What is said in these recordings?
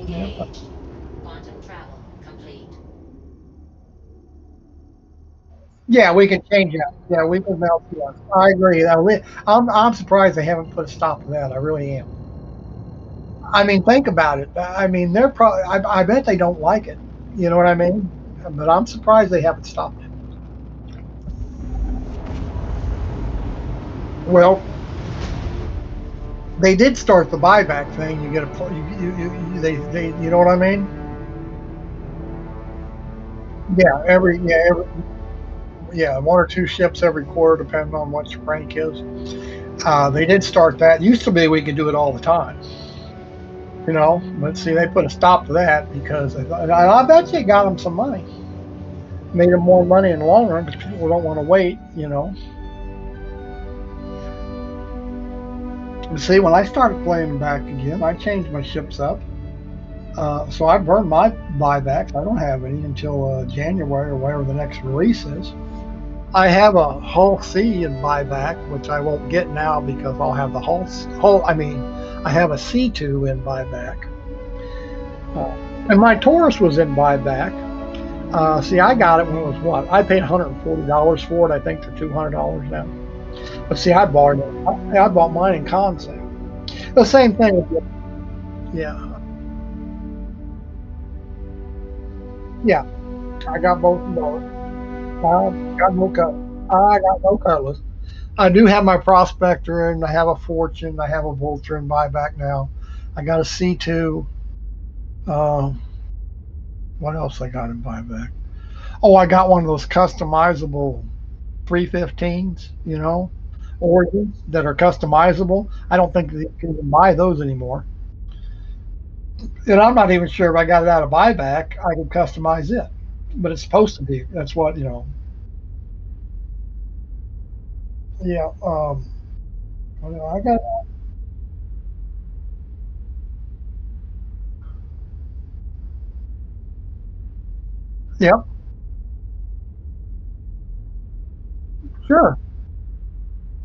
Engaged. Quantum travel complete. Yeah, we can change that. Yeah, we can melt. Yes, I agree. I'm surprised they haven't put a stop to that. I really am. I mean, think about it. I mean, they're probably. I bet they don't like it. You know what I mean? But I'm surprised they haven't stopped it. Well, they did start the buyback thing. You get a they you know what I mean? Yeah, one or two ships every quarter, depending on what your rank is. They did start that. It used to be we could do it all the time, but see, they put a stop to that because I bet you it got them some money, made them more money in the long run because people don't want to wait. But see, when I started playing them back again, I changed my ships up. So I burned my buybacks. I don't have any until January or whatever the next release is. I have a Hull C in buyback, which I won't get now because I'll have the Hull. I mean, I have a C2 in buyback, uh, and my Taurus was in buyback. See, I got it when it was what? I paid $140 for it. I think they're $200 now. But see, I bought mine in concept. The same thing. Yeah, yeah. I got both of those. I got no cut. I got no cutlass. I do have my Prospector and I have a Fortune. I have a Vulture in buyback now. I got a C2. Uh, what else I got in buyback? Oh, I got one of those customizable 315s, Origins that are customizable. I don't think you can even buy those anymore. And I'm not even sure if I got it out of buyback, I could customize it. But it's supposed to be. That's what. Yeah. I got. Yep. Sure.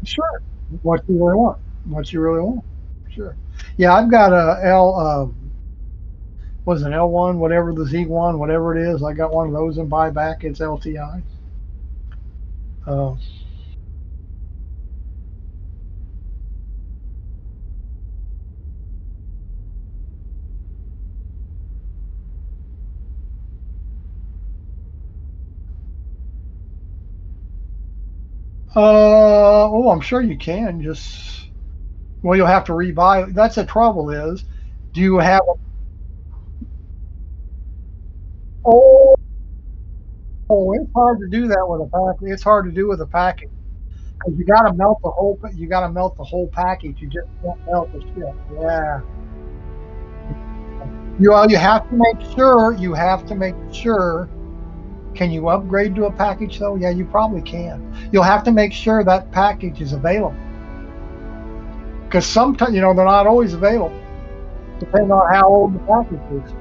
Sure. What you really want. What you really want. Sure. Yeah, I've got a L. Was an L1, whatever the Z1, whatever it is. I got one of those in buyback. It's LTI. Uh, oh, I'm sure you can. Well, you'll have to rebuy. That's the trouble is, do you have oh, it's hard to do that with a pack. It's hard to do with a package because you got to melt the whole package. You just can't melt the ship. Yeah. You have to make sure. You have to make sure. Can you upgrade to a package though? Yeah, you probably can. You'll have to make sure that package is available because sometimes they're not always available, depending on how old the package is.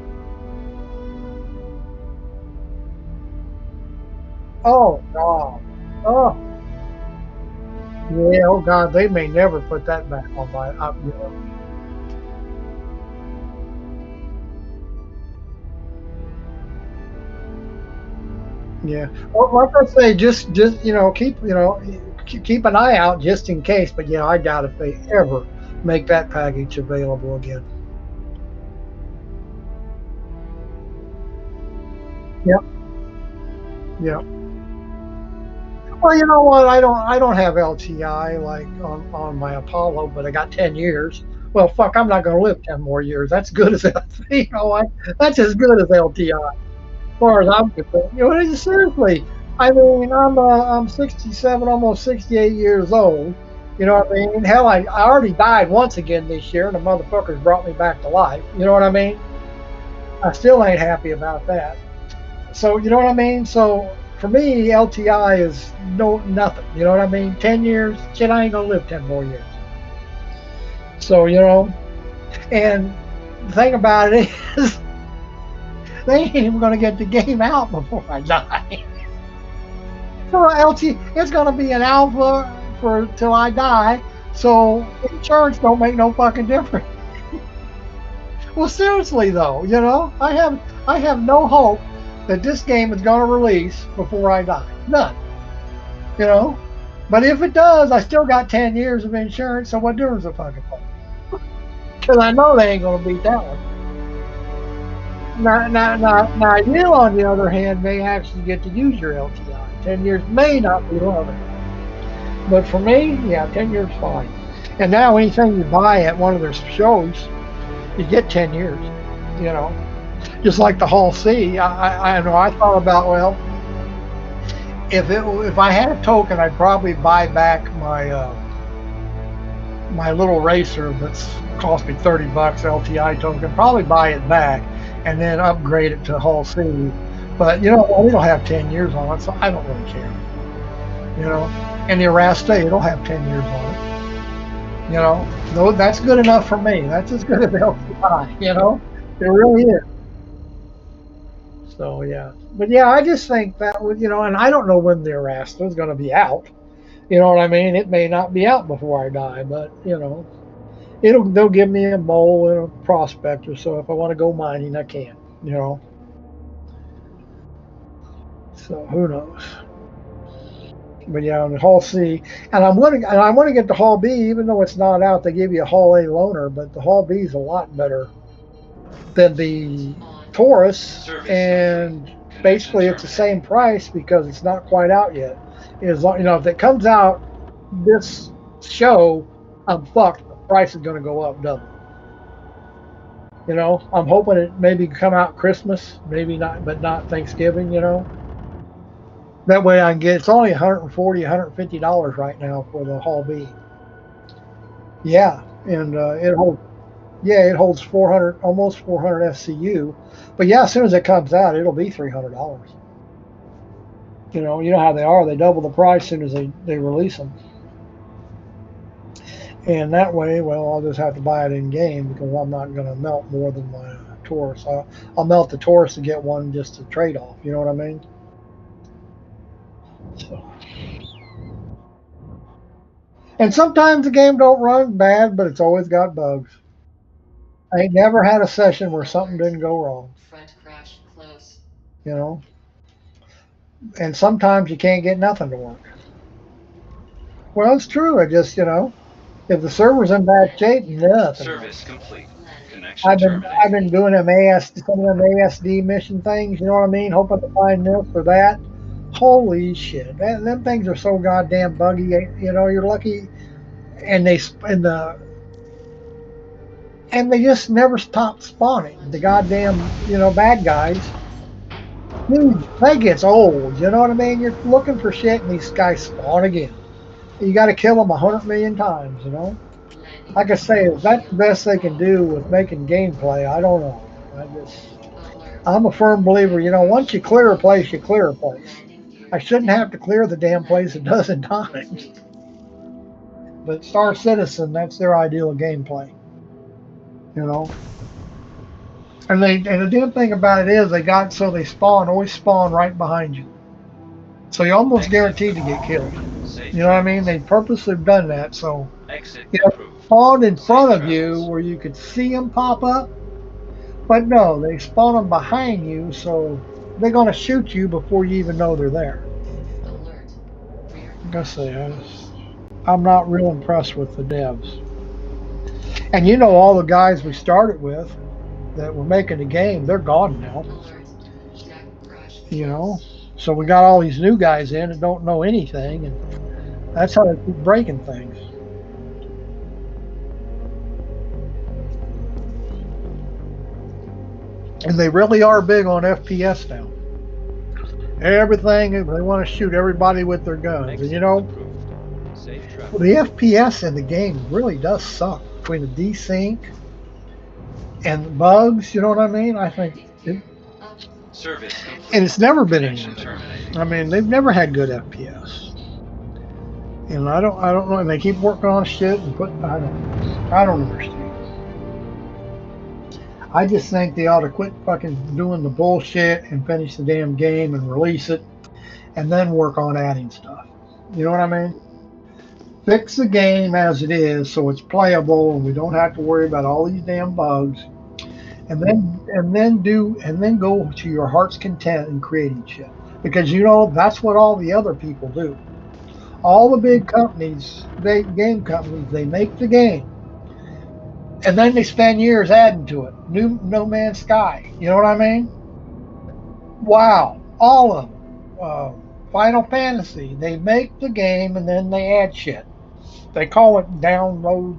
Oh God. Oh yeah. Oh God. They may never put that back on my. Yeah. Well, like I say, just keep an eye out just in case. But yeah, I doubt if they ever make that package available again. Yep. Yep. Well, you know what? I don't have LTI like on my Apollo, but I got 10 years. Well, fuck, I'm not going to live 10 more years. That's good as that's as good as LTI as far as I'm concerned. Seriously. I mean, I'm 67, almost 68 years old. You know what I mean? Hell, I already died once again this year, and the motherfuckers brought me back to life. You know what I mean? I still ain't happy about that. So you know what I mean? So for me, LTI is no nothing. You know what I mean? 10 years, shit, I ain't gonna live 10 more years. So and the thing about it is, they ain't even gonna get the game out before I die. So it's gonna be an alpha for till I die. So insurance don't make no fucking difference. Well, seriously though, I have no hope that this game is going to release before I die. None. You know. But if it does, I still got 10 years of insurance. So what difference does it fucking make? Because I know they ain't going to beat that one. Now, you, on the other hand, may actually get to use your LTI. 10 years may not be long. But for me, yeah, 10 years fine. And now anything you buy at one of their shows, you get 10 years, you know. Just like the Hall C, I know I thought about, well, if I had a token, I'd probably buy back my little racer that's cost me $30 LTI token, probably buy it back and then upgrade it to Hall C. But we don't have 10 years on it, so I don't really care. And the Eraste, it'll have 10 years on it. No, that's good enough for me. That's as good as LTI, it really is. So yeah, but yeah, I just think that would, and I don't know when the Erasta is going to be out. You know what I mean? It may not be out before I die, but they'll give me a mole and a prospector, so if I want to go mining, I can. So who knows? But yeah, on the Hall C, and I want to get the Hall B, even though it's not out. They give you a Hall A loaner, but the Hall B is a lot better than the Taurus, and basically it's the same price because it's not quite out yet. If it comes out this show, I'm fucked. The price is going to go up double. I'm hoping it maybe come out Christmas, maybe not, but not Thanksgiving. That way I can get. It's only $140, $150 right now for the Hall B. Yeah, and it holds 400, almost 400 SCU. But yeah, as soon as it comes out, it'll be $300. You know how they are. They double the price as soon as they release them. And that way, well, I'll just have to buy it in game because I'm not going to melt more than my Taurus. I'll melt the Taurus to get one just to trade off. You know what I mean? So. And sometimes the game don't run bad, but it's always got bugs. I ain't never had a session where something didn't go wrong. Front crash close. And sometimes you can't get nothing to work. Well, it's true. It just, if the server's in bad shape, nothing. Service complete. Connection I've been doing some of them ASD mission things. You know what I mean? Hoping to find this or that. Holy shit! Them things are so goddamn buggy. You're lucky, and they just never stop spawning. The goddamn bad guys. Dude, that gets old. You know what I mean? You're looking for shit, and these guys spawn again. You got to kill them 100 million times. Like I say, is that the best they can do with making gameplay? I don't know. I'm a firm believer. Once you clear a place, you clear a place. I shouldn't have to clear the damn place a dozen times. But Star Citizen, that's their ideal of gameplay. And the damn thing about it is they always spawn right behind you. So you're almost guaranteed to get killed. You know what I mean? They purposely done that so spawn in front of you where you could see them pop up. But no, they spawn them behind you, so they're going to shoot you before you even know they're there. Like I say, I'm not real impressed with the devs. And all the guys we started with that were making the game, they're gone now. So we got all these new guys in that don't know anything, and that's how they keep breaking things. And they really are big on FPS now. Everything, they want to shoot everybody with their guns. And the FPS in the game really does suck between the desync and the bugs. You know what I mean? I think and it's never been any. I mean, they've never had good FPS. And I don't know. And they keep working on shit and I don't understand. I just think they ought to quit fucking doing the bullshit and finish the damn game and release it, and then work on adding stuff. You know what I mean? Fix the game as it is so it's playable and we don't have to worry about all these damn bugs. and then go to your heart's content and creating shit. Because you know that's what all the other people do. All the big companies, game companies, they make the game, and then they spend years adding to it. New No Man's Sky, you know what I mean? Wow, all of them. Final Fantasy, they make the game and then they add shit. They call it download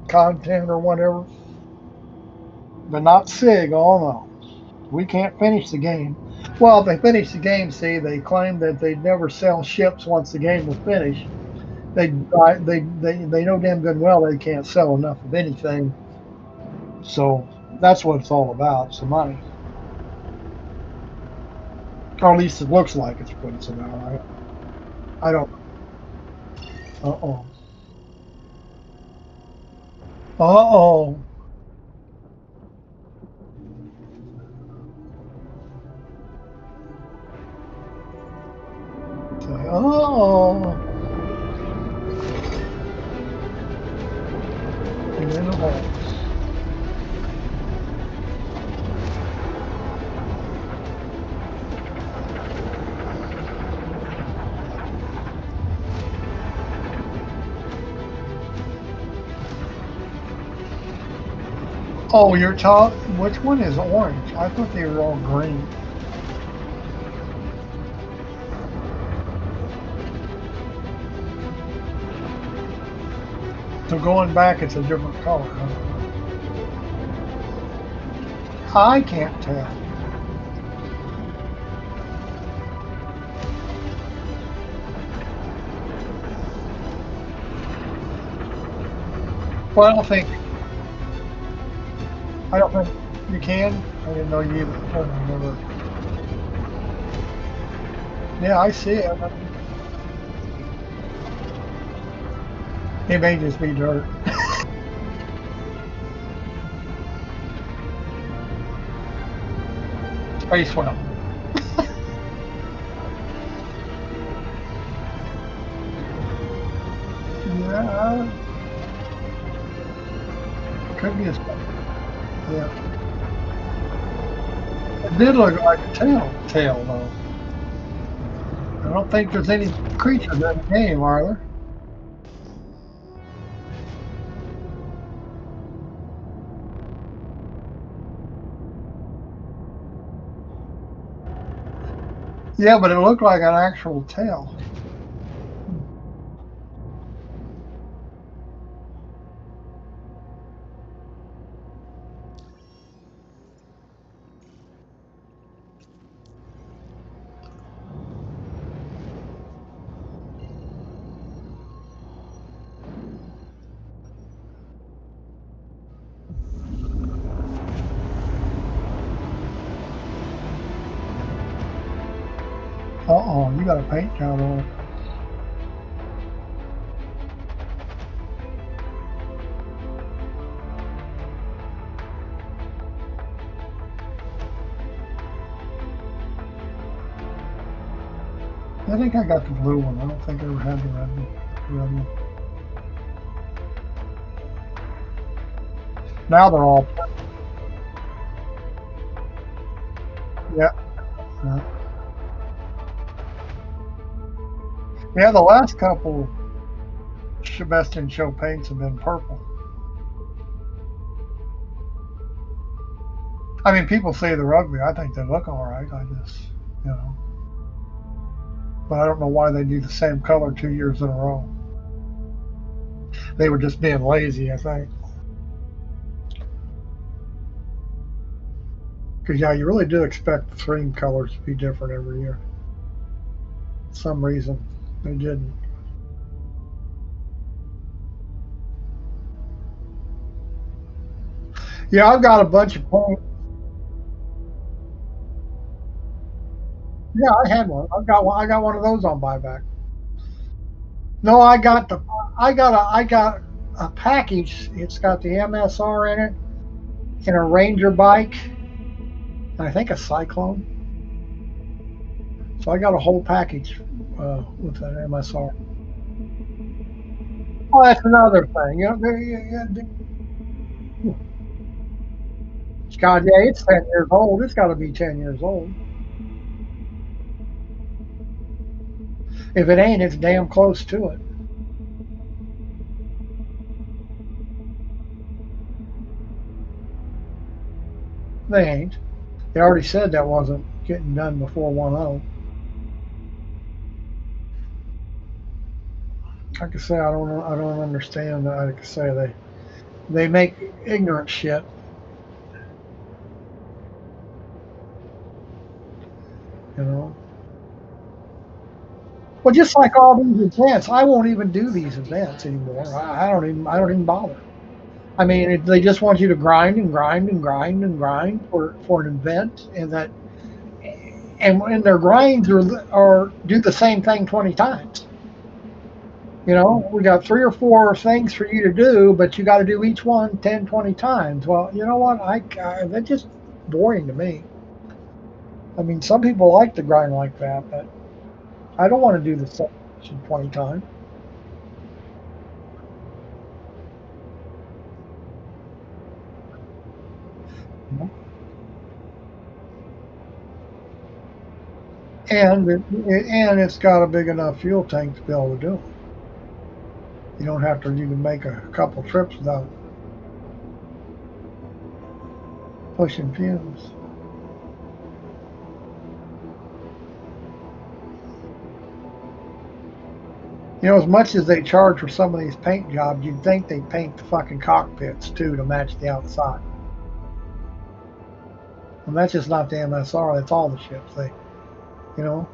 content or whatever, but not SIG. Oh no, we can't finish the game. Well, if they finish the game, see, they claim that they'd never sell ships once the game was finished. They know damn good well they can't sell enough of anything. So that's what it's all about. It's the money. Or at least it looks like it's what it's about. I don't. Uh oh. Uh oh. Oh. And then a hole. Oh, you're talking. Which one is orange? I thought they were all green. So going back, it's a different color. Huh? I can't tell. Well, I don't think you can. I didn't know you. I don't remember. Yeah, I see it. It may just be dirt. Space well. Yeah, could be a space. Yeah, it did look like a tail though. I don't think there's any creatures in the game, are there? Yeah, but it looked like an actual tail. Uh-oh, you got a paint job on it. I think I got the blue one. I don't think I ever had the red one. Now they're all. Yeah. Yeah. Yeah, the last couple Best in Show paints have been purple. I mean, people say the rugby. I think they look all right. I just, you know, but I don't know why they do the same color 2 years in a row. They were just being lazy, I think. Because yeah, you really do expect the theme colors to be different every year. For some reason, they didn't. Yeah, I've got a bunch of paint. Yeah, I had one. I've got one. I got one of those on buyback. No, I got a package. It's got the MSR in it and a Ranger bike and I think a Cyclone. So I got a whole package with an MSR. Oh, that's another thing. You know, God, yeah, it's 10 years old. It's got to be 10 years old. If it ain't, it's damn close to it. They ain't. They already said that wasn't getting done before 1.0. Like I say, I don't understand. Like I say, they make ignorant shit. You know. Well, just like all these events, I won't even do these events anymore. I don't even bother. I mean, they just want you to grind and grind and grind and grind for an event, and their grinds are do the same thing 20 times. You know, we got 3 or 4 things for you to do, but you got to do each one 10, 20 times. Well, you know what? That's just boring to me. I mean, some people like to grind like that, but I don't want to do the same 20 times. You know? And it's got a big enough fuel tank to be able to do it. You don't have to even make a couple trips without pushing fumes. You know, as much as they charge for some of these paint jobs, you'd think they'd paint the fucking cockpits too to match the outside. And that's just not the MSR, that's all the ships. You know.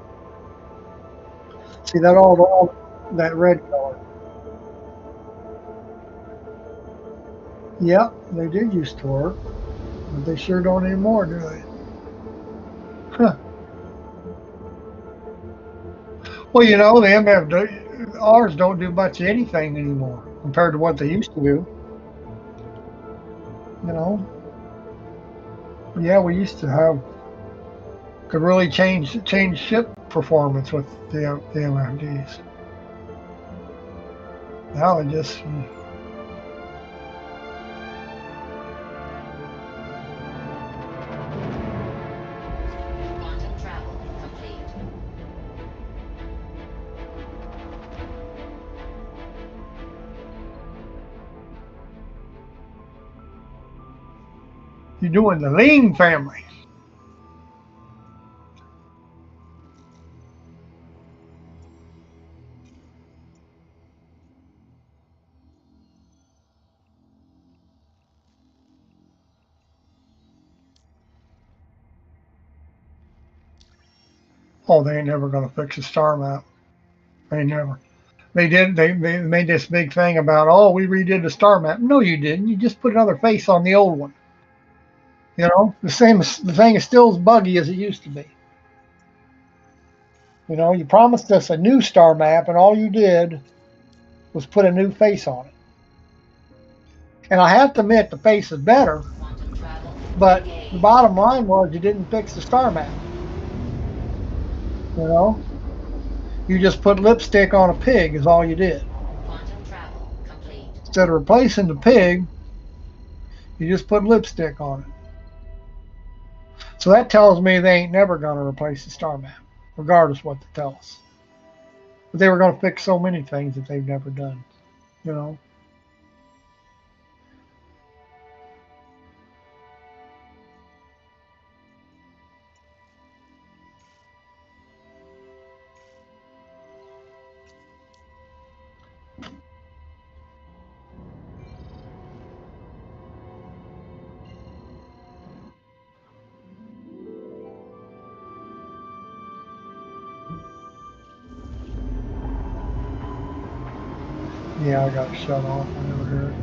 See that all that red color. Yep, they did used to work, but they sure don't anymore, do they? Huh. Well, you know, the MFRs don't do much of anything anymore compared to what they used to do. You know. Yeah, we used to could really change ship performance with the MFDs. Now it just Quantum travel complete. you're doing the Lean family. Oh, they ain't never gonna fix the star map. They never. They did. They made this big thing about, oh, we redid the star map. No, you didn't. You just put another face on the old one. You know, the thing is still as buggy as it used to be. You know, you promised us a new star map, and all you did was put a new face on it. And I have to admit, the face is better. Quantum travel. But engaged. the bottom line was you didn't fix the star map. You know, you just put lipstick on a pig is all you did. Quantum travel complete. Instead of replacing the pig, you just put lipstick on it. So that tells me they ain't never going to replace the star map, regardless of what they tell us. But they were going to fix so many things that they've never done, you know. Yeah, I got shut off. I never heard.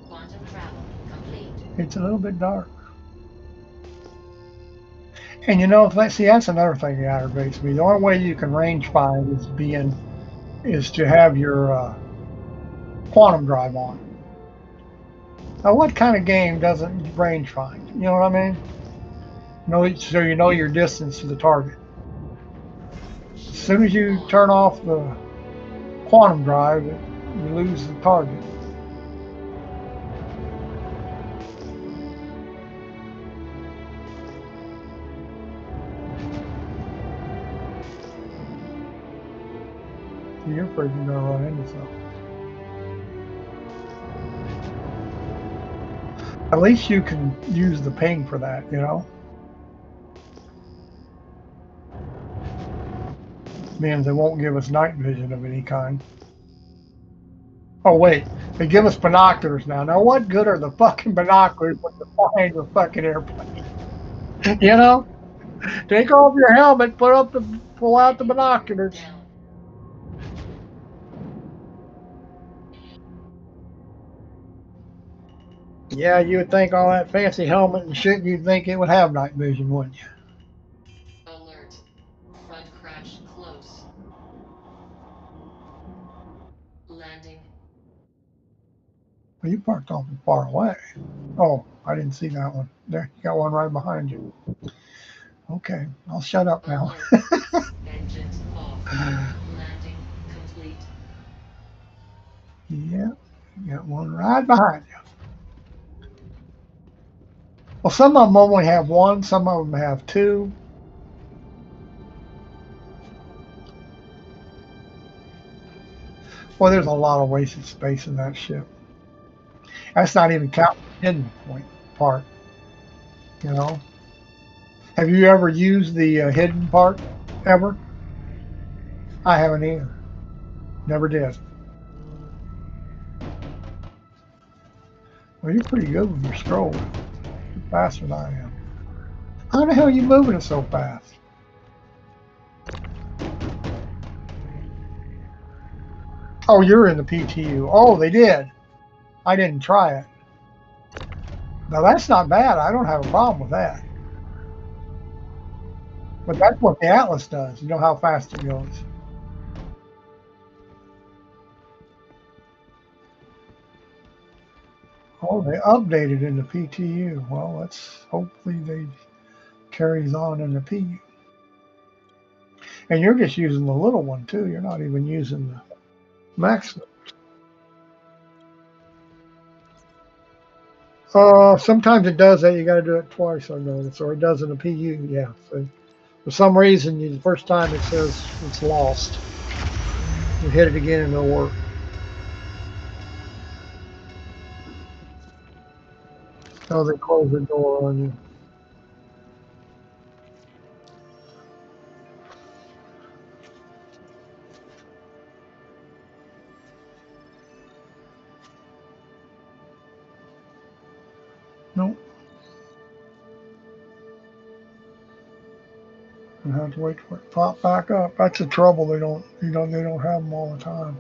Quantum travel complete. It's a little bit dark. And you know, see, that's another thing that aggravates me. The only way you can range find is to have your quantum drive on. Now, what kind of game doesn't range find? You know what I mean? So you know your distance to the target. As soon as you turn off the quantum drive, you lose the target. You're afraid you're gonna run into something. At least you can use the ping for that, you know? Means they won't give us night vision of any kind. Oh wait, they give us binoculars now. Now what good are the fucking binoculars when you're flying the fucking airplane? You know? Take off your helmet, pull out the binoculars. Down. Yeah, you would think all that fancy helmet and shit, you'd think it would have night vision, wouldn't you? Alert. Front crash close. Landing. Well, you parked awfully far away. Oh, I didn't see that one. There, you got one right behind you. Okay, I'll shut up now. Alert. Engines off. Landing complete. Yeah, you got one right behind you. Well, some of them only have one, some of them have two. Well, there's a lot of wasted space in that ship. That's not even counting the hidden point part. You know? Have you ever used the hidden part ever? I haven't either. Never did. Well, you're pretty good with your scroll. You're faster than I am. How the hell are you moving it so fast? Oh, you're in the PTU. Oh, they did. I didn't try it. Now that's not bad. I don't have a problem with that. But that's what the Atlas does. You know how fast it goes. Oh, they updated in the PTU. Well, let's hopefully they carries on in the PU. And you're just using the little one too. You're not even using the maximum. Sometimes it does that. You got to do it twice, I noticed, or it does in the PU. Yeah. So for some reason, the first time it says it's lost. You hit it again and it'll work. Oh, they close the door on you. Nope. You have to wait for it to pop back up. That's the trouble. They don't, they don't have them all the time.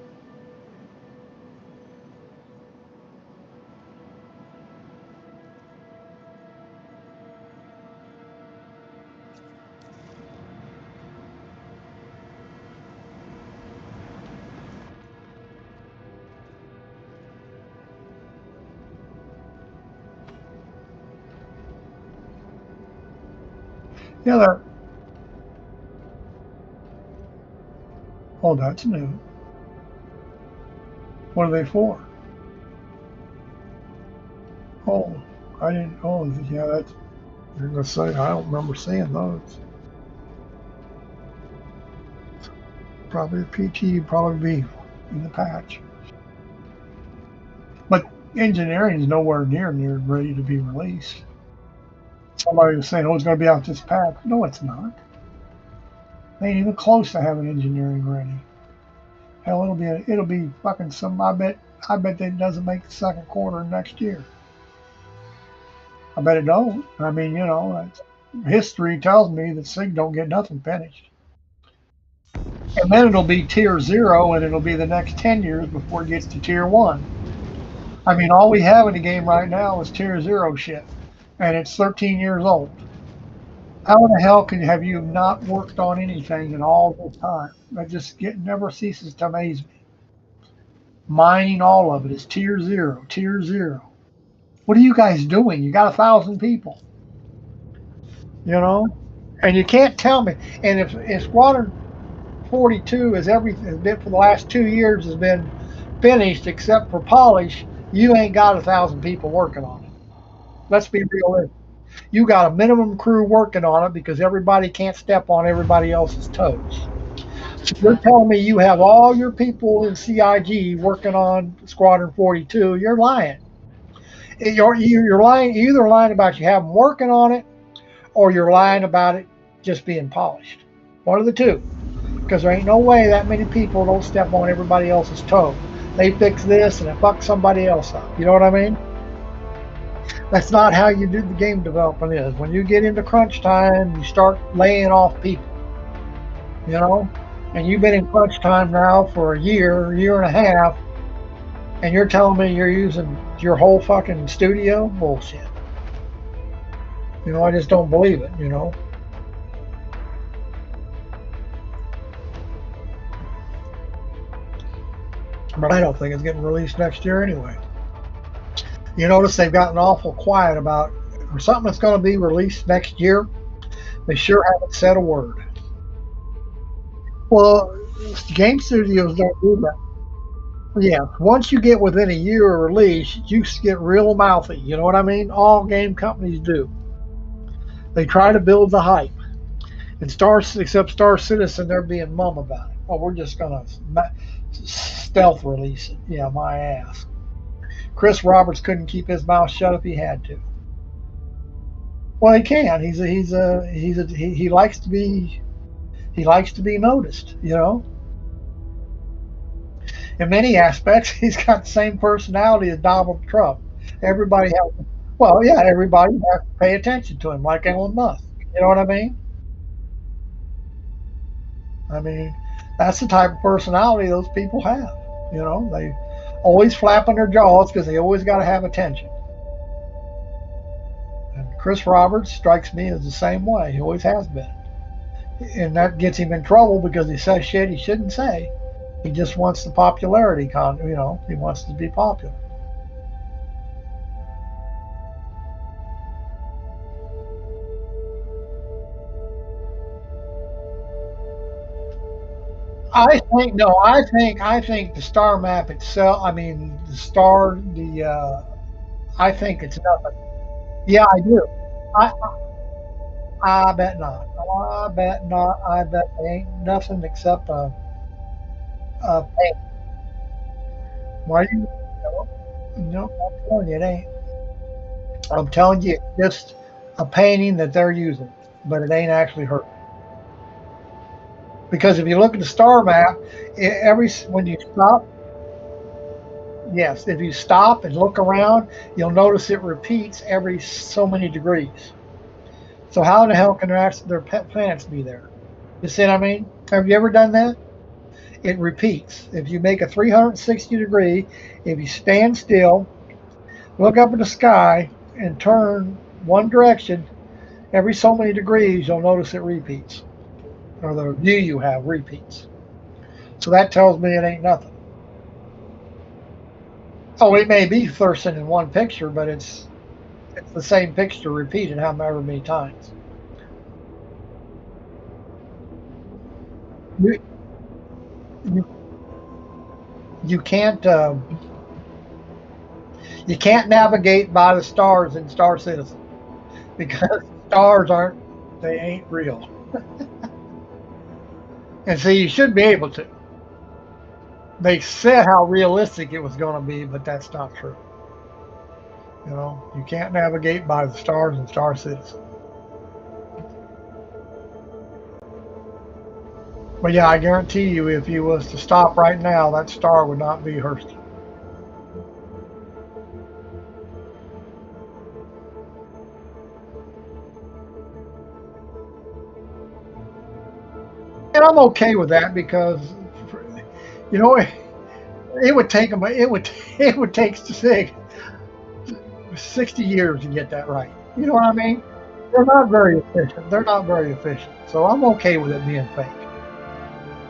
Yeah, that. Oh, that's new. What are they for? Oh, I didn't. Oh, yeah, that's. You're gonna say I don't remember seeing those. Probably the PT probably be in the patch. But engineering is nowhere near ready to be released. Somebody was saying, "Oh, it's going to be out this patch." No, it's not. They ain't even close to having engineering ready. Hell, it'll be fucking some. I bet that doesn't make the second quarter next year. I bet it don't. I mean, you know, history tells me that SIG don't get nothing finished. And then it'll be tier 0, and it'll be the next 10 years before it gets to tier 1. I mean, all we have in the game right now is tier 0 shit, and it's 13 years old. How the hell have you not worked on anything in all this time? That just never ceases to amaze me. Mining all of it is tier 0, tier 0. What are you guys doing? You got 1,000 people, you know, and you can't tell me. And if Squadron 42 is everything has been for the last 2 years has been finished except for polish, you ain't got 1,000 people working on it. Let's be realistic. You got a minimum crew working on it because everybody can't step on everybody else's toes. So you're telling me you have all your people in CIG working on Squadron 42? You're lying. You're lying. You're either lying about you have them working on it, or you're lying about it just being polished. One of the two. Because there ain't no way that many people don't step on everybody else's toe. They fix this and it fucks somebody else up. You know what I mean? That's not how you do the game development is. When you get into crunch time, you start laying off people. You know? And you've been in crunch time now for a year and a half, and you're telling me you're using your whole fucking studio? Bullshit. You know, I just don't believe it, you know? But I don't think it's getting released next year anyway. You notice they've gotten awful quiet about for something that's going to be released next year. They sure haven't said a word. Well, game studios don't do that. Yeah, once you get within a year of release, you get real mouthy. You know what I mean? All game companies do. They try to build the hype. And except Star Citizen, they're being mum about it. Oh, we're just going to stealth release it. Yeah, my ass. Chris Roberts couldn't keep his mouth shut if he had to. Well, he can. He likes to be noticed. You know. In many aspects, he's got the same personality as Donald Trump. Everybody everybody has to pay attention to him, like Elon Musk. You know what I mean? I mean, that's the type of personality those people have. You know, they always flapping their jaws because they always got to have attention. And Chris Roberts strikes me as the same way. He always has been. And that gets him in trouble because he says shit he shouldn't say. He just wants the popularity, he wants to be popular. I think the star map itself, I think it's nothing. Yeah, I do. I, I bet not. I bet not. I bet it ain't nothing except a paint. Why do you? No, I'm telling you, it ain't. I'm telling you, it's just a painting that they're using, but it ain't actually her. Because if you look at the star map, when you stop, yes, if you stop and look around, you'll notice it repeats every so many degrees. So how in the hell can their pet planets be there? You see what I mean? Have you ever done that? It repeats. If you make a 360 degree, if you stand still, look up at the sky, and turn one direction, every so many degrees, you'll notice it repeats. Or the view you have repeats. So that tells me it ain't nothing. Oh, it may be Thurston in one picture, but it's the same picture repeated however many times. You, you, you can't navigate by the stars in Star Citizen because stars they ain't real. And so you should be able to. They said how realistic it was going to be, but that's not true. You know, you can't navigate by the stars in Star Citizen. But yeah, I guarantee you, if you was to stop right now, that star would not be Hurston. And I'm okay with that because, you know, it would take them. It would take 60 years to get that right. You know what I mean? They're not very efficient. So I'm okay with it being fake.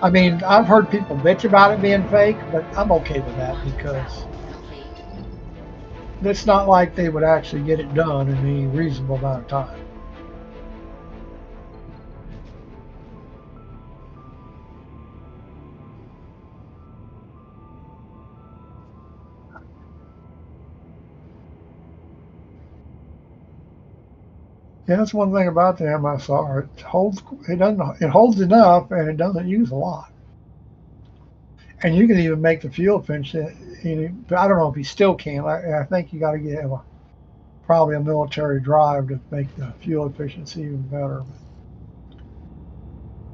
I mean, I've heard people bitch about it being fake, but I'm okay with that because it's not like they would actually get it done in any reasonable amount of time. Yeah, that's one thing about the MSR. It holds enough and it doesn't use a lot. And you can even make the fuel efficiency. But I don't know if you still can. I think you got to get probably a military drive to make the fuel efficiency even better.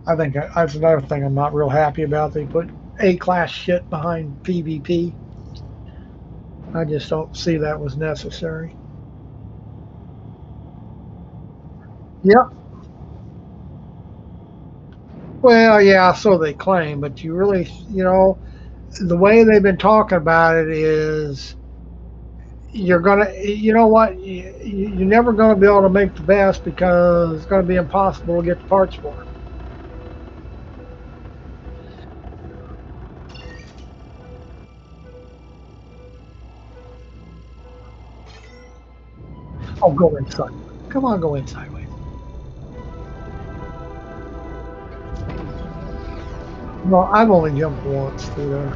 I think that's another thing I'm not real happy about. They put A-class shit behind PvP. I just don't see that was necessary. Yep. Well, yeah, so they claim, but you really, the way they've been talking about it is you're gonna, you know what, you're never gonna be able to make the vest because it's gonna be impossible to get the parts for it. Oh, go inside. Come on, go inside. No, I've only jumped once through there.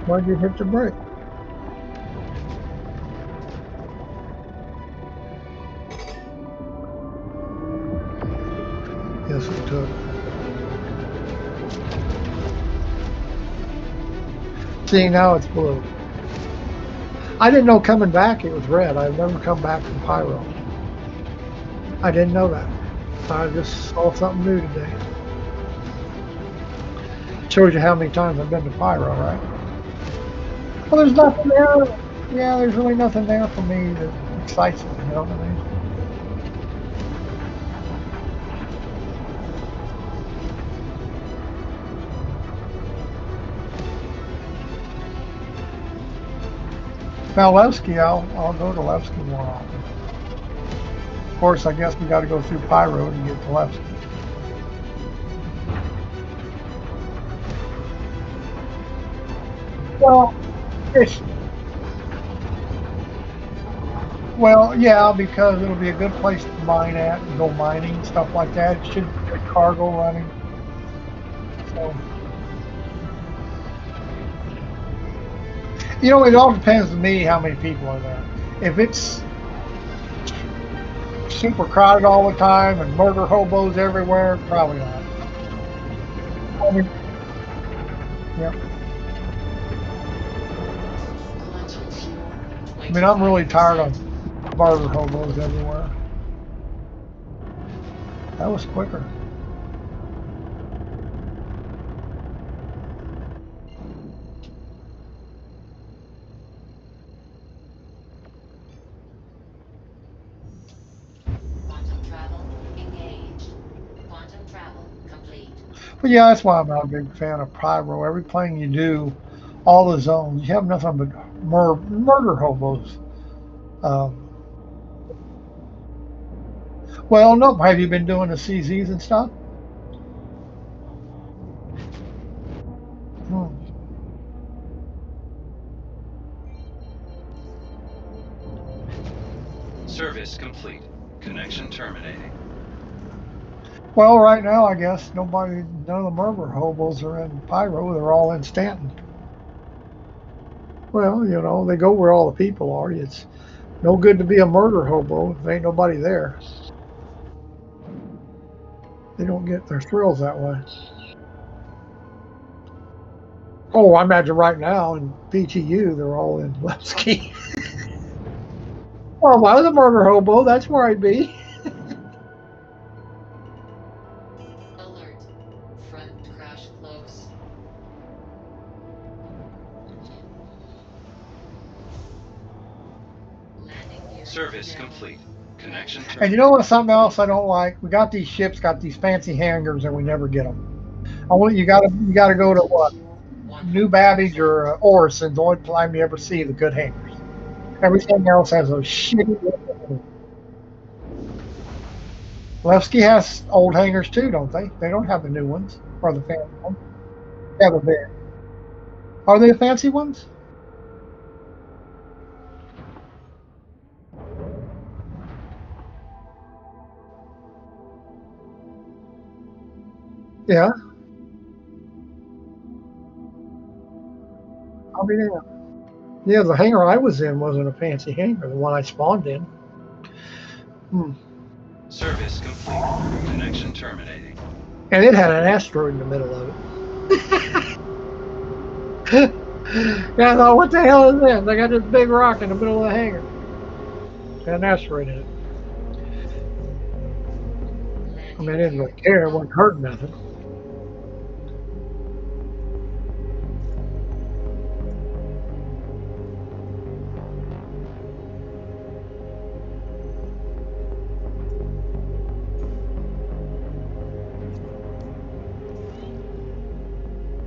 Why'd you hit the brake? Yes, it took. See, now it's blue. I didn't know coming back it was red. I've never come back from Pyro. I didn't know that. I just saw something new today. Shows you how many times I've been to Pyro, right? Well, there's nothing there. Yeah, there's really nothing there for me that excites me, you know what I mean? Now, Levski, I'll go to Levski more often. Of course, I guess we got to go through Pyro to get to Levski. Well, yeah, because it'll be a good place to mine at and go mining, stuff like that. It should get cargo running. So, it all depends to me how many people are there. If it's super crowded all the time and murder hobos everywhere, probably not. Yeah. I mean, I'm really tired of murder hobos everywhere. That was quicker. But yeah, that's why I'm not a big fan of Pyro. Every plane you do, all the zones, you have nothing but murder hobos. Well, no. Have you been doing the CZs and stuff? Service complete. Connection terminating. Well, right now, I guess none of the murder hobos are in Pyro. They're all in Stanton. Well, they go where all the people are. It's no good to be a murder hobo if there ain't nobody there. They don't get their thrills that way. Oh, I imagine right now in PTU, they're all in Levski. Well, if I was a murder hobo, that's where I'd be. Alert. Front crash close. Landing gear. Service complete. Connection terminated. And you know what? Something else I don't like. We got these ships, got these fancy hangars, and we never get them. You got to go to what? New Babbage or Orison's the only time you ever see the good hangars. Everything else has a shitty. Levski has old hangars too, don't they? They don't have the new ones or the fancy ones. They have a bit. Are they the fancy ones? Yeah. I mean, yeah, the hangar I was in wasn't a fancy hangar. The one I spawned in. Hmm. Service complete. Connection terminating. And it had an asteroid in the middle of it. Yeah, I thought, what the hell is this? They got this big rock in the middle of the hangar. Had an asteroid in it. I mean, I didn't really care. It wasn't hurting nothing.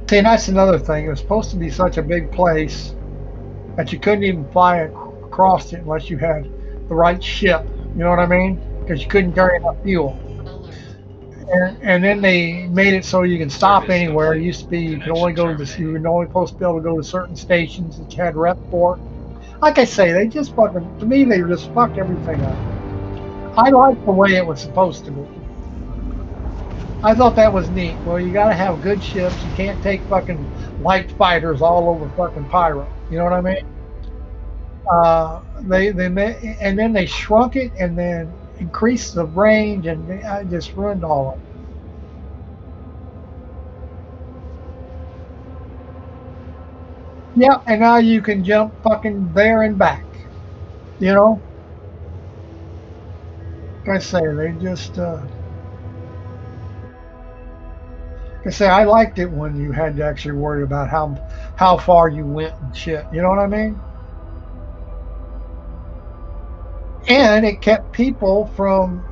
See, and that's another thing. It was supposed to be such a big place that you couldn't even fly across it unless you had the right ship. You know what I mean? Because you couldn't carry enough fuel. Alert. And then they made it so you can stop Service anywhere. It complete. used to be you could Connection only go to the, terminated. you were only supposed to be able to go to certain stations that you had rep for. Like I say, they just fucking, to me, they just fucked everything up. I like the way it was supposed to be. I thought that was neat. Well, you got to have good ships. You can't take fucking light fighters all over fucking Pyro. You know what I mean? And then they shrunk it and then increased the range, and I just ruined all of it. Yeah, and now you can jump fucking there and back. You know, like I say, they just. Like I say, I liked it when you had to actually worry about how far you went and shit. You know what I mean? And it kept people from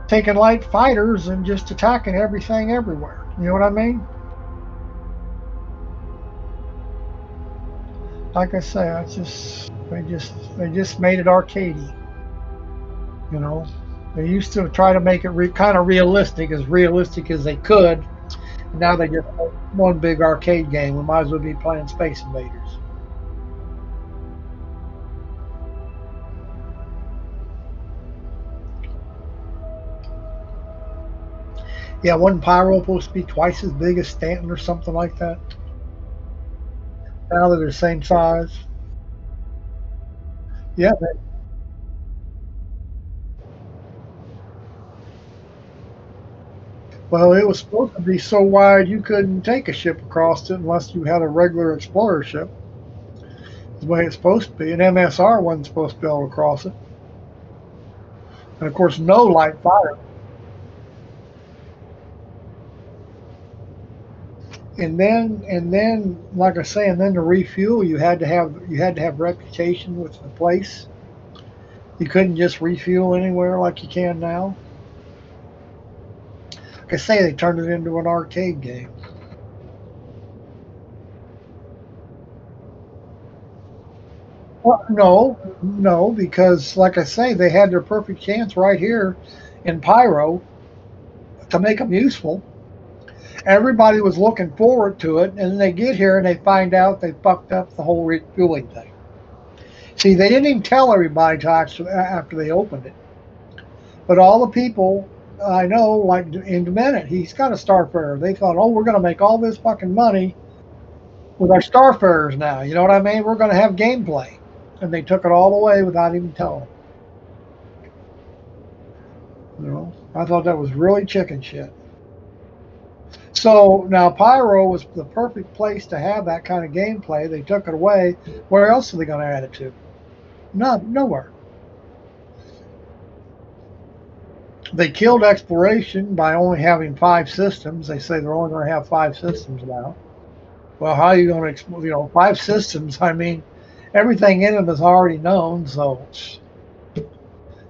taking light fighters and just attacking everything everywhere. You know what I mean? Like I say, I just they just made it arcadey. You know, they used to try to make it kind of realistic as they could. Now they just make one big arcade game. We might as well be playing Space Invaders. Yeah, wasn't Pyro supposed to be twice as big as Stanton or something like that? Now that they're the same size. Yeah. Well, it was supposed to be so wide you couldn't take a ship across it unless you had a regular explorer ship. Is the way it's supposed to be. An MSR wasn't supposed to be able to cross it. And of course, no light fire. And then, like I say, and then to refuel, you had to have reputation with the place. You couldn't just refuel anywhere like you can now. Like I say, they turned it into an arcade game. Well, no, no, because like I say, they had their perfect chance right here in Pyro to make them useful. Everybody was looking forward to it, and then they get here and they find out they fucked up the whole refueling thing. See, they didn't even tell everybody till after they opened it. But all the people I know, like in Demented, he's got a Starfarer. They thought, oh, we're going to make all this fucking money with our Starfarers now. You know what I mean? We're going to have gameplay. And they took it all away without even telling them. You know, I thought that was really chicken shit. So now Pyro was the perfect place to have that kind of gameplay. They took it away. Where else are they going to add it to? Nowhere. They killed exploration by only having 5 systems. They say they're only going to have 5 systems now. Well, how are you going to explore? 5 systems. I mean, everything in them is already known, so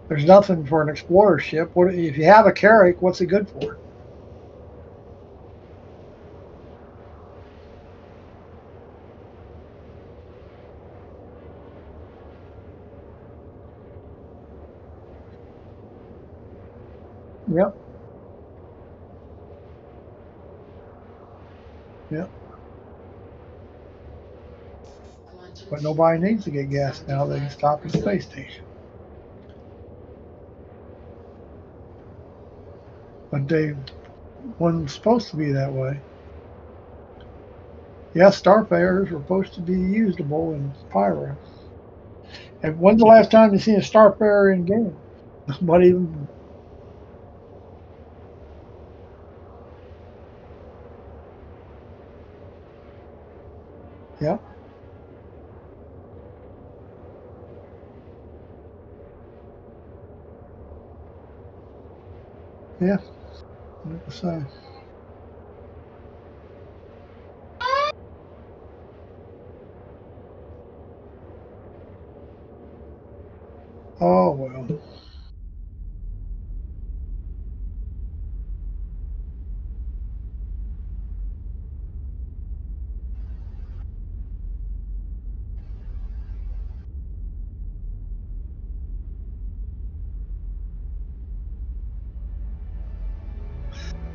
there's nothing for an explorer ship. What if you have a Carrack? What's it good for? Yep. Yep. Quantum But nobody fuel, needs to get gas now. They can stop at the 75%. space station. But they wasn't supposed to be that way. Yeah, Starfarers were supposed to be usable in Pyro. And when's the last time you seen a Starfarer in game? But even yeah, yeah. Like I say. Oh well.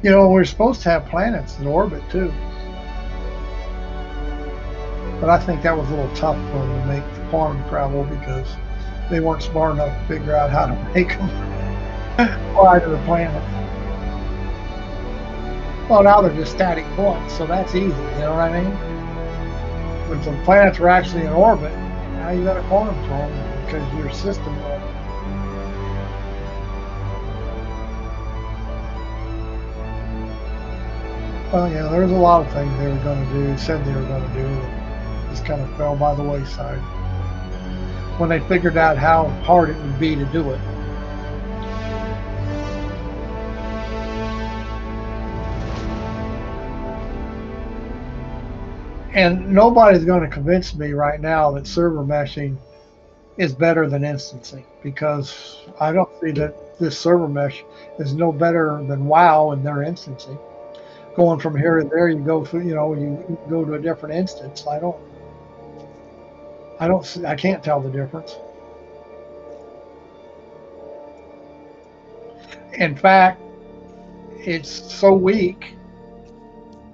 You know, we're supposed to have planets in orbit too. But I think that was a little tough for them to make the quantum travel because they weren't smart enough to figure out how to make them fly to the planet. Well, now they're just static points, so that's easy. You know what I mean? When the planets are actually in orbit, now you got a quantum throw them because your system. Well, yeah, there was a lot of things they were going to do, said they were going to do, that just kind of fell by the wayside when they figured out how hard it would be to do it. And nobody's going to convince me right now that server meshing is better than instancing because I don't see that this server mesh is no better than WoW in their instancing. Going from here to there, you go through, you go to a different instance. I can't tell the difference. In fact, it's so weak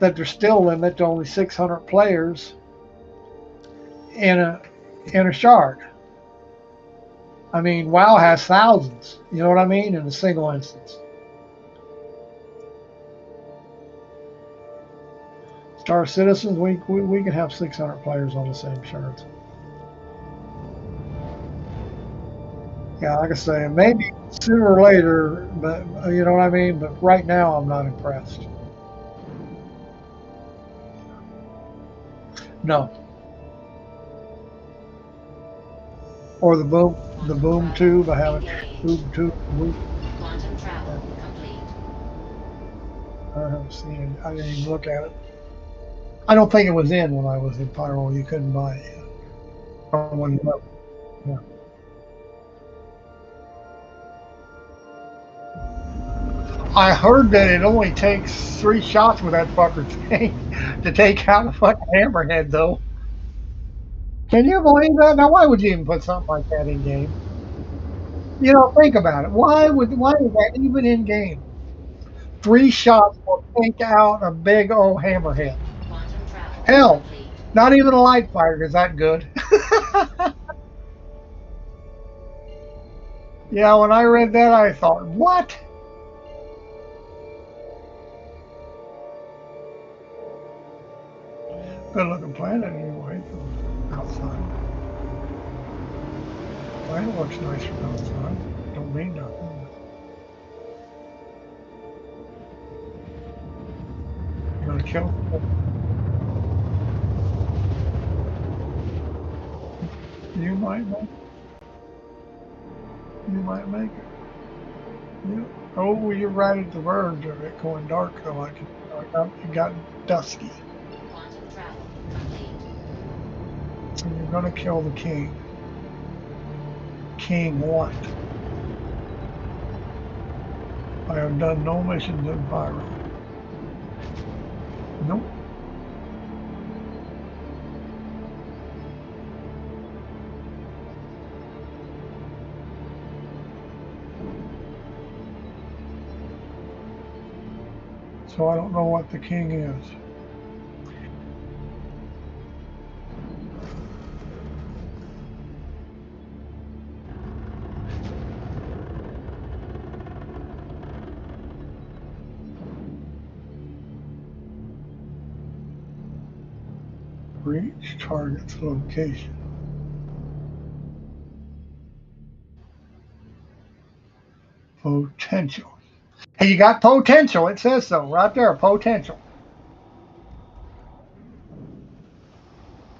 that they're still limited to only 600 players in a shard. I mean, WoW has thousands. You know what I mean? In a single instance. Star Citizens, we can have 600 players on the same shards. Yeah, like I say, maybe sooner or later, but you know what I mean? But right now, I'm not impressed. No. Or the boom tube. I haven't boom tube. Quantum travel complete. I haven't seen it. I didn't even look at it. I don't think it was in when I was in Pyro. You couldn't buy it yet. From when you left. Yeah. I heard that it only takes 3 shots with that fucker thing to take out a fucking hammerhead, though. Can you believe that? Now, why would you even put something like that in game? You know, think about it. Why is that even in game? 3 shots will take out a big old hammerhead. Quantum travel Hell, complete. not even a light fighter is that good. Yeah, when I read that, I thought, what? Good looking planet anyway from outside. Planet looks nice from outside. Don't mean nothing. You're gonna kill them. You might make it. You might make it. Yeah. Oh, you're right at the verge of it going dark though. It got dusky. Quantum travel complete. And you're gonna kill the king. King what? I have done no missions in Pyro. Nope. So I don't know what the king is. Reach target's location. Potential. Hey, you got potential. It says so right there. Potential.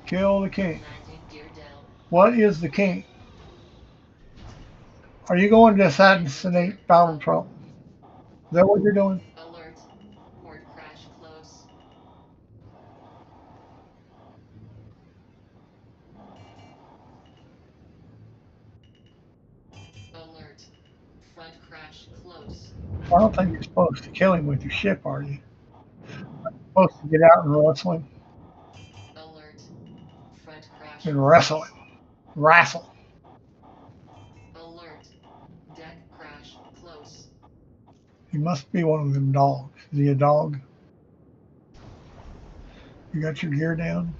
Kill the king. Landing gear down. What is the king? Are you going to assassinate Donald Trump? Is that what you're doing? Alert. Port crash close. Alert. Front crash close. I don't think you're supposed to kill him with your ship, are you? You're supposed to get out and wrestle him. Alert. Front crash And wrestle him. Wrestle. Alert. Deck crash close. He must be one of them dogs. Is he a dog? You got your gear down?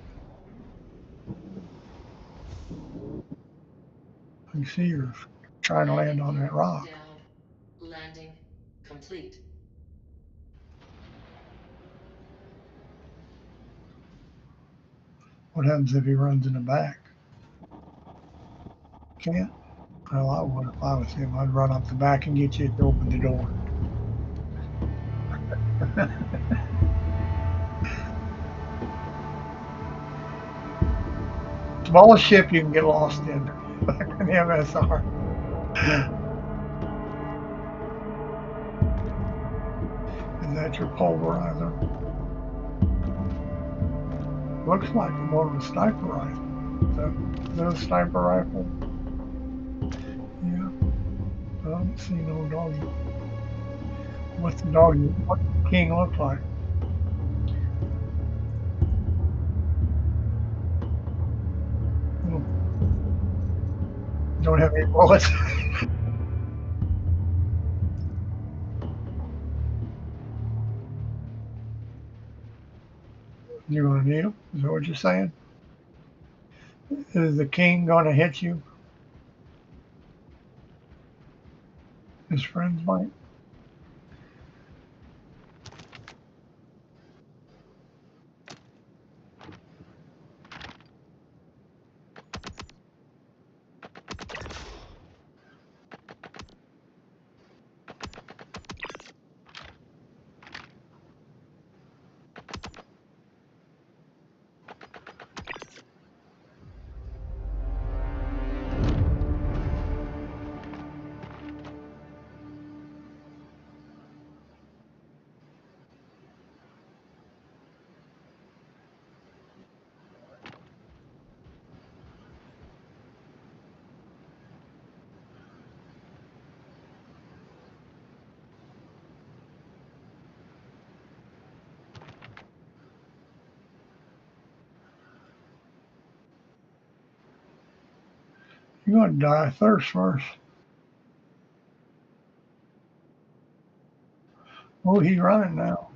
I can see you're trying to land on that rock. Down. Landing complete. What happens if he runs in the back? Can't? Well, I would if I was him. I'd run up the back and get you to open the door. Smallest ship you can get lost in. An MSR. Is that your pulverizer? Looks like more of a sniper rifle. Is that a sniper rifle? Yeah. I don't see no doggy. What's the doggy? What does the king look like? Oh. Don't have any bullets. You're gonna need them? Is that what you're saying? Is the king gonna hit you? His friends might. You're gonna die of thirst first. Oh, he's running now.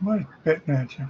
Somebody's spitting at you.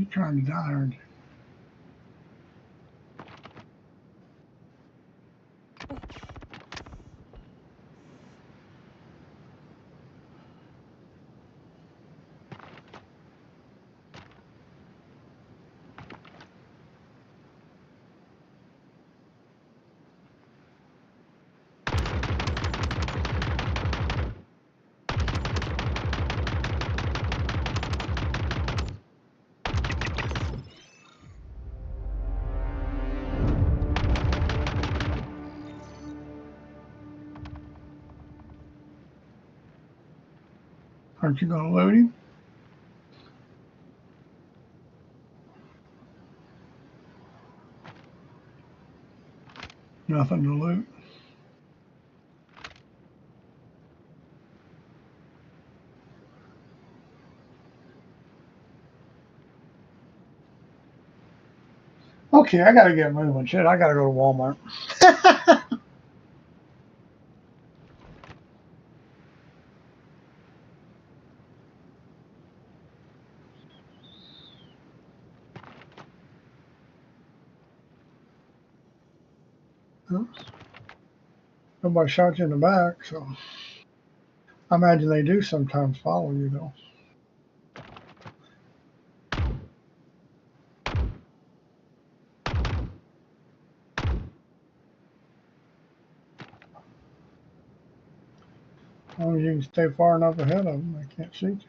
trying to die, aren't you? Aren't you going to load him? Nothing to loot. Okay, I gotta get moving. Shit, I gotta go to Walmart. Oops. Nobody shot you in the back, so I imagine they do sometimes follow you, though. As long as you can stay far enough ahead of them, they can't shoot you.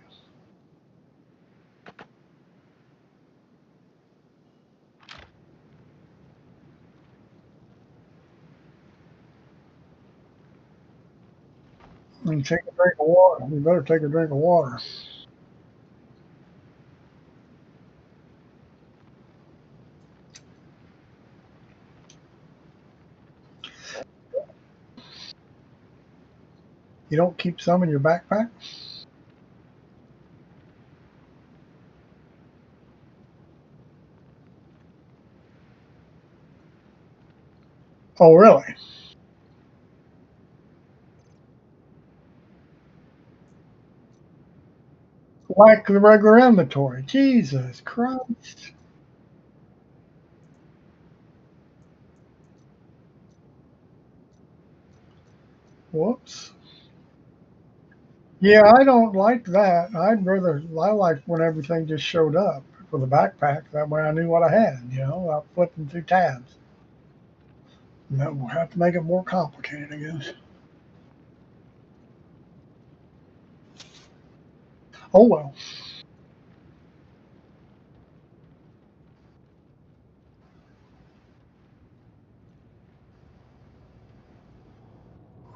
And take a drink of water. You better take a drink of water. You don't keep some in your backpack? Oh, really? Like the regular inventory. Jesus Christ. Whoops. Yeah, I don't like that. I like when everything just showed up with a backpack. That way I knew what I had, without flipping through tabs. And that will have to make it more complicated, I guess. Oh, well.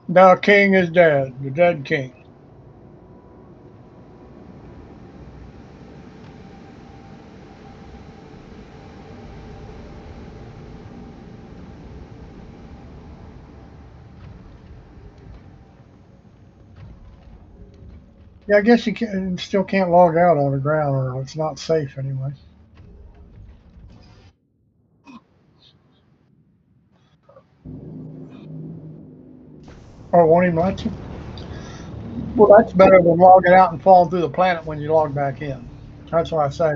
The king is dead. The dead king. Yeah, I guess still can't log out on the ground, or it's not safe anyway. Or won't even let you? Well, that's better than logging out and falling through the planet when you log back in. That's what I say.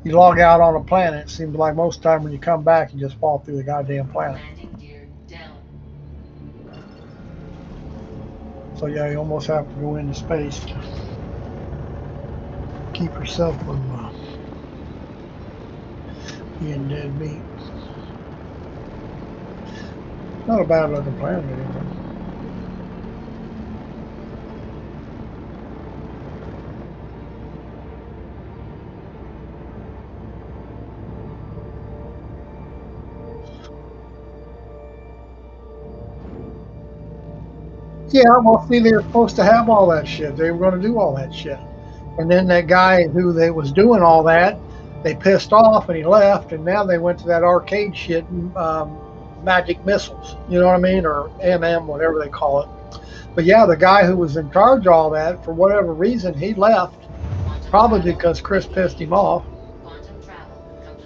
You log out on a planet, it seems like most of the time when you come back, you just fall through the goddamn planet. Landing gear down. So yeah, you almost have to go into space to keep yourself from being dead meat. Not a bad looking planet anyway. Yeah, well, see, they were supposed to have all that shit. They were going to do all that shit. And then that guy who they was doing all that, they pissed off and he left. And now they went to that arcade shit, Magic Missiles. You know what I mean? Or MM, whatever they call it. But yeah, the guy who was in charge of all that, for whatever reason, he left. Probably because Chris pissed him off.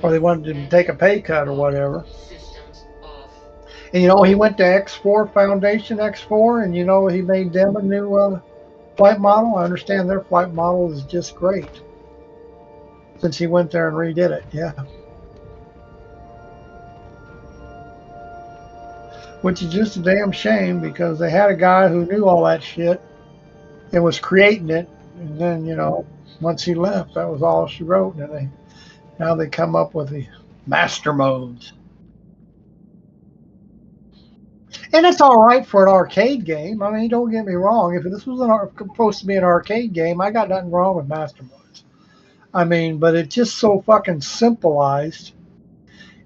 Or they wanted him to take a pay cut or whatever. And he went to X4 Foundation X4, and he made them a new flight model. I understand their flight model is just great. since he went there and redid it. Yeah. Which is just a damn shame because they had a guy who knew all that shit and was creating it. And then, you know, once he left, that was all she wrote. And now they come up with the master modes. And it's all right for an arcade game. I mean, don't get me wrong. If this was supposed to be an arcade game, I got nothing wrong with master modes. I mean, but it's just so fucking simplified,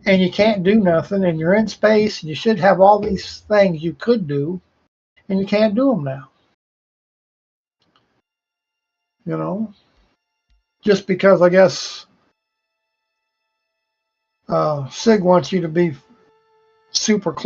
and you can't do nothing, and you're in space, and you should have all these things you could do, and you can't do them now. You know, just because I guess Sig wants you to be super close.